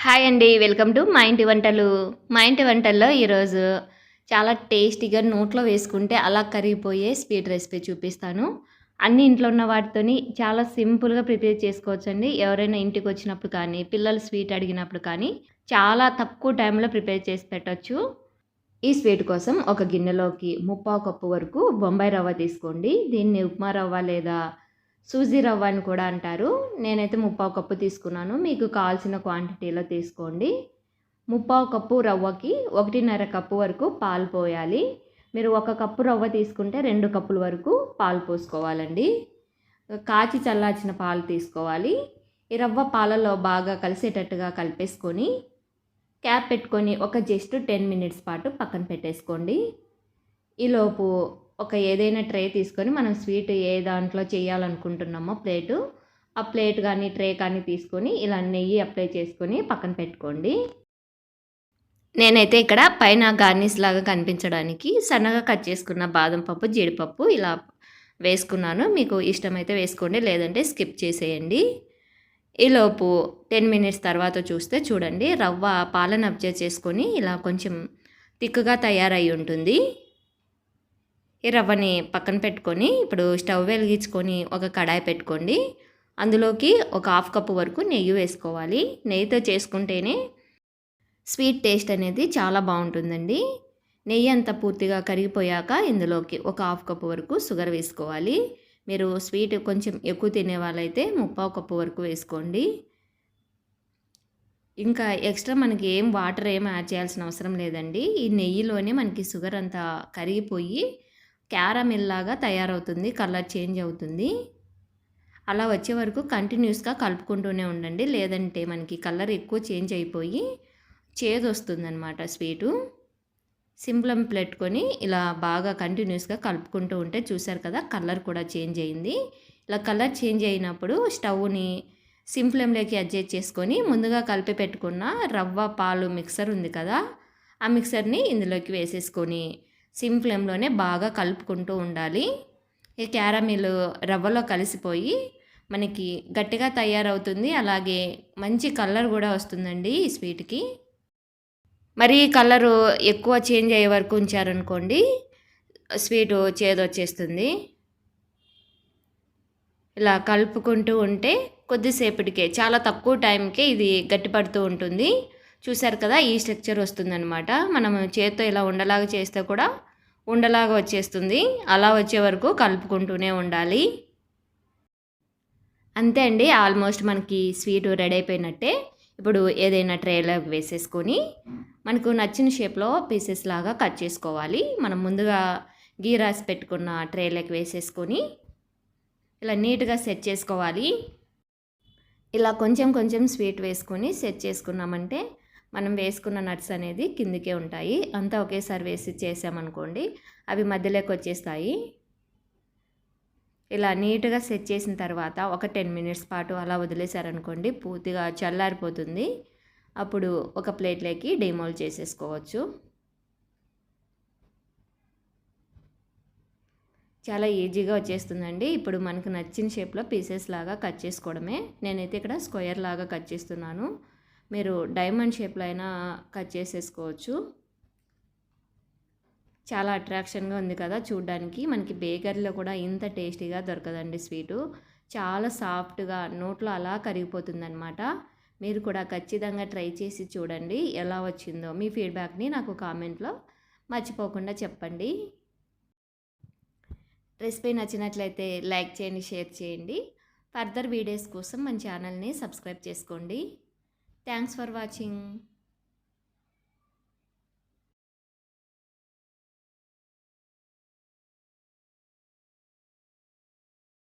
Hi అండి. Welcome to మా ఇంటి వంటలు. మా ఇంటి వంటల్లో ఈరోజు చాలా టేస్టీగా నోట్లో వేసుకుంటే అలా కరిగిపోయే స్వీట్ రెసిపీ చూపిస్తాను. అన్ని ఇంట్లో ఉన్న వాటితోని చాలా సింపుల్‌గా ప్రిపేర్ చేసుకోవచ్చండి. ఎవరైనా ఇంటికొచ్చినప్పుడు కానీ, పిల్లలు స్వీట్ అడిగినప్పుడు కానీ, చాలా తక్కువ టైంలో ప్రిపేర్ చేసి పెట్టొచ్చు. ఈ స్వీట్ కోసం ఒక గిన్నెలోకి ముప్పావు కప్పు వరకు బొంబాయి రవ్వ తీసుకోండి. దీన్ని ఉప్మా రవ్వ లేదా సూజీ రవ్వ అని కూడా అంటారు. నేనైతే ముప్పావు కప్పు తీసుకున్నాను. మీకు కావాల్సిన క్వాంటిటీలో తీసుకోండి. ముప్పావు కప్పు రవ్వకి 1.5 కప్పు వరకు పాలు పోయాలి. మీరు 1 కప్పు రవ్వ తీసుకుంటే 2 కప్పుల వరకు పాలు పోసుకోవాలండి. కాచి చల్లార్చిన పాలు తీసుకోవాలి. ఈ రవ్వ పాలలో బాగా కలిసేటట్టుగా కలిపేసుకొని క్యాప్ పెట్టుకొని ఒక జస్ట్ 10 మినిట్స్ పాటు పక్కన పెట్టేసుకోండి. ఈలోపు ఒక ఏదైనా ట్రే తీసుకొని మనం స్వీట్ ఏ దాంట్లో చేయాలనుకుంటున్నామో ఆ ప్లేట్ కానీ ట్రే కానీ తీసుకొని ఇలా నెయ్యి అప్లై చేసుకొని పక్కన పెట్టుకోండి. నేనైతే ఇక్కడ పైన గార్నిష్ లాగా కనిపించడానికి సన్నగా కట్ చేసుకున్న బాదం పప్పు, జీడిపప్పు ఇలా వేసుకున్నాను. మీకు ఇష్టమైతే వేసుకోండి, లేదంటే స్కిప్ చేసేయండి. ఈలోపు 10 మినిట్స్ తర్వాత చూస్తే చూడండి, రవ్వ పాలను అబ్జర్వ్ చేసుకొని ఇలా కొంచెం తిక్కుగా తయారై ఉంటుంది. ఈ రవ్వని పక్కన పెట్టుకొని ఇప్పుడు స్టవ్ వెలిగించుకొని ఒక కడాయి పెట్టుకోండి. అందులోకి ఒక 1/2 కప్పు వరకు నెయ్యి వేసుకోవాలి. నెయ్యితో చేసుకుంటేనే స్వీట్ టేస్ట్ అనేది చాలా బాగుంటుందండి. నెయ్యి అంతా పూర్తిగా కరిగిపోయాక ఇందులోకి ఒక 1/2 కప్పు వరకు షుగర్ వేసుకోవాలి. మీరు స్వీట్ కొంచెం ఎక్కువ తినే వాళ్ళైతే 3/4 కప్పు వరకు వేసుకోండి. ఇంకా ఎక్స్ట్రా మనకి వాటర్ ఏం యాడ్ చేయాల్సిన అవసరం లేదండి. ఈ నెయ్యిలోనే మనకి షుగర్ అంతా కరిగిపోయి క్యారమెల్ లాగా తయారవుతుంది, కలర్ చేంజ్ అవుతుంది. అలా వచ్చే వరకు కంటిన్యూస్గా కలుపుకుంటూనే ఉండండి, లేదంటే మనకి కలర్ ఎక్కువ చేంజ్ అయిపోయి చేదు వస్తుందన్నమాట స్వీటు. సింప్లం పెట్టుకొని ఇలా బాగా కంటిన్యూస్గా కలుపుకుంటూ ఉంటే చూసారు కదా, కలర్ కూడా చేంజ్ అయింది. ఇలా కలర్ చేంజ్ అయినప్పుడు స్టవ్ని సిమ్ ఫ్లేమ్లోకి అడ్జస్ట్ చేసుకొని ముందుగా కలిపి పెట్టుకున్న రవ్వ పాలు మిక్సర్ ఉంది కదా, ఆ మిక్సర్ని ఇందులోకి వేసేసుకొని సిమ్ ఫ్లేమ్లోనే బాగా కలుపుకుంటూ ఉండాలి. ఈ క్యారమిల్ రవ్వలో కలిసిపోయి మనకి గట్టిగా తయారవుతుంది. అలాగే మంచి కలర్ కూడా వస్తుందండి ఈ స్వీట్కి. మరి కలరు ఎక్కువ చేంజ్ అయ్యే వరకు ఉంచారనుకోండి, స్వీటు చేదొచ్చేస్తుంది. ఇలా కలుపుకుంటూ ఉంటే కొద్దిసేపటికే, చాలా తక్కువ టైంకే ఇది గట్టిపడుతూ ఉంటుంది. చూసారు కదా, ఈ స్ట్రక్చర్ వస్తుందన్నమాట. మనం చేత్తో ఇలా ఉండలాగా చేస్తే కూడా ఉండలాగా వచ్చేస్తుంది. అలా వచ్చే వరకు కలుపుకుంటూనే ఉండాలి. అంతే అండి, ఆల్మోస్ట్ మనకి స్వీట్ రెడీ అయిపోయినట్టే. ఇప్పుడు ఏదైనా ట్రేలోకి వేసేసుకొని మనకు నచ్చిన షేప్లో పీసెస్ లాగా కట్ చేసుకోవాలి. మనం ముందుగా గీ రాసి పెట్టుకున్న ట్రేలోకి వేసేసుకొని ఇలా నీట్గా సెట్ చేసుకోవాలి. ఇలా కొంచెం కొంచెం స్వీట్ వేసుకొని సెట్ చేసుకున్నామంటే మనం వేసుకున్న నట్స్ అనేది కిందికే ఉంటాయి. అంతా ఒకేసారి వేసి చేసామనుకోండి, అవి మధ్యలోకి వచ్చేస్తాయి. ఇలా నీట్గా సెట్ చేసిన తర్వాత ఒక 10 మినిట్స్ పాటు అలా వదిలేశారనుకోండి, పూర్తిగా చల్లారిపోతుంది. అప్పుడు ఒక ప్లేట్లోకి డిమోల్డ్ చేసేసుకోవచ్చు. చాలా ఈజీగా వచ్చేస్తుందండి. ఇప్పుడు మనకు నచ్చిన షేప్లో పీసెస్ లాగా కట్ చేసుకోవడమే. నేనైతే ఇక్కడ స్క్వేర్ లాగా కట్ చేస్తున్నాను. మీరు డైమండ్ షేప్లో అయినా కట్ చేసేసుకోవచ్చు. చాలా అట్రాక్షన్గా ఉంది కదా చూడ్డానికి. మనకి బేకరీలో కూడా ఇంత టేస్టీగా దొరకదండి స్వీటు. చాలా సాఫ్ట్గా నోట్లో అలా కరిగిపోతుందన్నమాట. మీరు కూడా ఖచ్చితంగా ట్రై చేసి చూడండి, ఎలా వచ్చిందో మీ ఫీడ్బ్యాక్ని నాకు కామెంట్లో మర్చిపోకుండా చెప్పండి. రెసిపీ నచ్చినట్లయితే లైక్ చేయండి, షేర్ చేయండి. ఫర్దర్ వీడియోస్ కోసం మన ఛానల్ని సబ్స్క్రైబ్ చేసుకోండి. Thanks for watching.